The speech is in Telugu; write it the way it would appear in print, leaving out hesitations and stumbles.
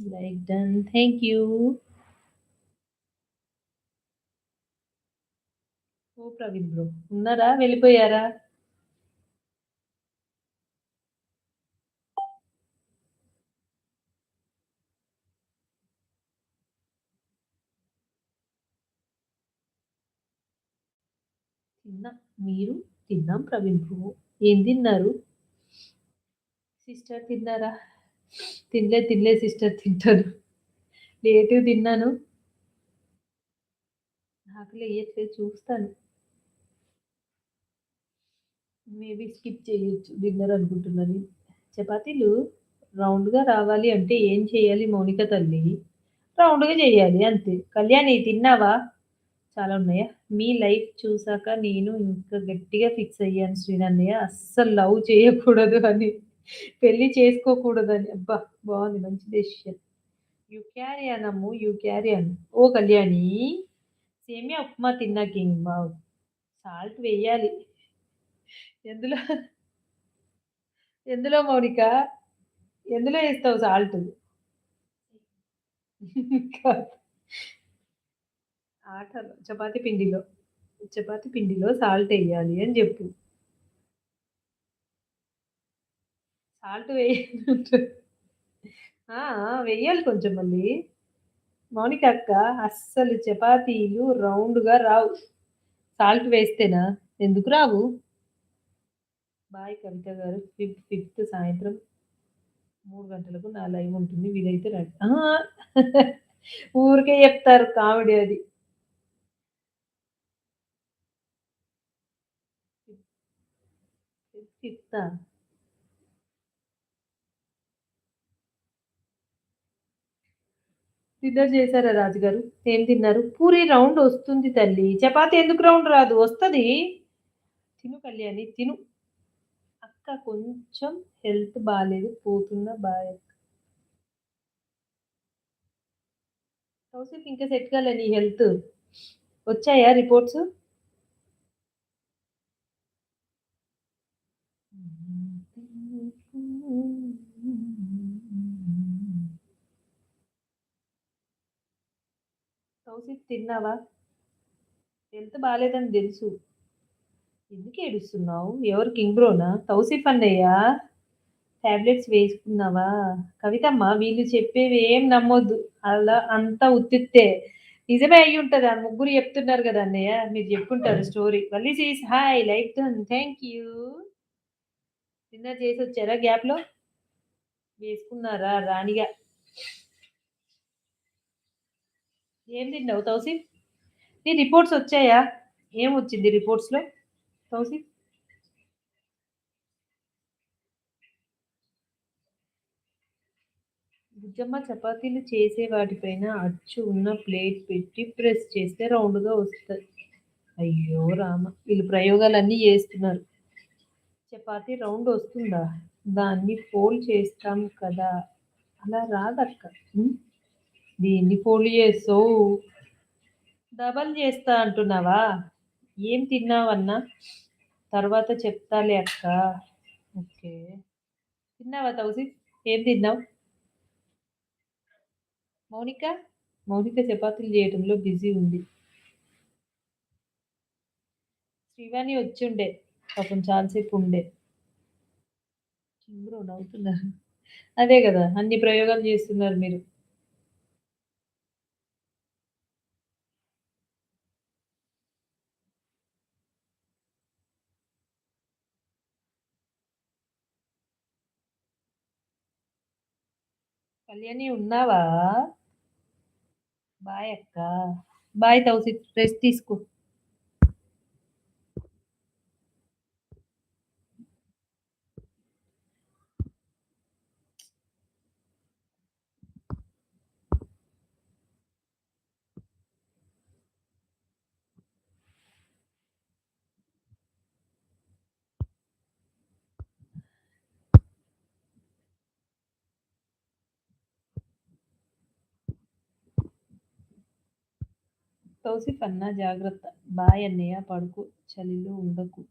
Like done. Thank you. Oh Praveen bro. ఉన్నారా? వెళ్ళిపోయారా? తిన్నా. మీరు? తిన్నాం ప్రవీణ్ బ్రో. ఏం తిన్నారు? సిస్టర్ తిన్నారా? తినలేదు సిస్టర్ తింటాను. లేట్‌గా తిన్నాను. ఆకలేయట్లేదు చూస్తాను. మేబీ స్కిప్ చేయొచ్చు డిన్నర్ అనుకుంటున్నాను. చపాతీలు రౌండ్‌గా రావాలి అంటే ఏం చేయాలి మౌనిక తల్లి? రౌండ్‌గా చేయాలి అంతే. కళ్యాణి తిన్నావా? చాలా ఉన్నాయా? మీ లైఫ్ చూసాక నేను ఇంకా గట్టిగా ఫిక్స్ అయ్యాను శ్రీనన్నయ్య. అస్సలు లవ్ చేయకూడదు అని. పెళ్లి చేసుకోకూడదని. అబ్బా! బావుంది. మంచి decision. You carry on Ammu. You carry on. ఓ కళ్యాణి సేమియా ఉప్మా తిన్నా కింగ్. వావ్! సాల్ట్ వెయ్యాలి. ఎందులో ఎందులో మౌనిక? ఎందులో ఏస్తావు సాల్టు? కాదు. ఆటలో చపాతీ పిండిలో. చపాతీ పిండిలో సాల్టెయ్యాలి అని జెప్పు. సాల్ట్ వేయనంటు ఆ! ఆ! వెయ్యాలి కొంచెం మళ్ళీ. మౌనిక అక్క అస్సలు చపాతీలు రౌండ్‌గా రావు. సాల్ట్ వేస్తేనా? ఎందుకు రావు? బాయ్ కవిత గారు. ఫిఫ్త్ సాయంత్రం 3 గంటలకు నా లైవ్ ఉంటుంది. వీలైతే రండి. అహా! ఊరికే చెప్తారు కామెడీ అది. ఫిఫ్తా? డిన్నర్ చేసారా రాజుగారు? ఏం తిన్నారు? పూరి రౌండ్ ఒస్తుంది తల్లి. చపాతీ ఎందుకు రౌండ్ రాదు? వస్తది. తిను కళ్యాణి తిను. అక్క కొంచెం హెల్త్ బాలేదు. పోతున్నా బాయ్ అక్క. కౌశిక్ ఇంకా సెట్ కాలే నీ హెల్త్. వచ్చాయా రిపోర్ట్స్? కౌశిక్ తిన్నావా? హెల్త్ బాలేదని తెలుసు. ఎందుకు ఏడుస్తున్నావు? ఎవరు కింగ్ బ్రోనా? తౌసిఫ్ అన్నయ్య టాబ్లెట్స్ వేసుకున్నావా? కవితమ్మ వీళ్ళు చెప్పేవి ఏం నమ్మొద్దు. అలా అంతా ఉత్తిత్తే. నిజమే అయ్యుంటది. ఆ ముగ్గురు చెప్తున్నారు గదా అన్నయ్య. మీరు జెప్పుంటారు story. Valli sees hi like done. Thank you. Dinner చేసొచ్చారా గ్యాప్‌లో? వేసుకున్నారా రాణిగా? ఏం తిన్నావు తౌసిఫ్? నీ రిపోర్ట్స్ వచ్చాయా? ఏమొచ్చింది రిపోర్ట్స్‌లో తౌసిఫ్? బుజ్జమ్మ చపాతీలు చేసే వాటిపైన అచ్చు ఉన్న ప్లేట్ పెట్టి ప్రెస్ చేస్తే రౌండ్‌గా వస్తది. అయ్యో రామ! వీళ్ళు ప్రయోగాలన్నీ చేస్తున్నారు. చపాతీ రౌండ్ వస్తుందా? దాన్ని ఫోల్డ్ చేస్తాం కదా! అలా రాదక్క. హ్మ్. దేన్ని ఫోల్డ్ చేస్తావు? డబల్ చేస్తా అంటున్నావా? ఏం తిన్నావన్నా? తర్వాత చెప్తాలే అక్క. ఓకే. తిన్నావా తౌసిఫ్? ఏం తిన్నావు? మౌనిక? మౌనిక చపాతీలు చేయటంలో బిజీ ఉంది. శ్రీవాణి వచ్చుండే. పాపం చాలా సేపు ఉండే. బ్రో నవ్వుతున్నారు. అదే గదా! అన్ని ప్రయోగాలు చేస్తున్నారు మీరు. కళ్యాణి ఉన్నావా? బాయ్ అక్క. బాయ్ తౌసిఫ్ రెస్ట్ తీసుకో. తౌసిఫ్ అన్న జాగ్రత్త. బాయ్ అన్నయ్య పడుకో. చలిలో ఉండకు.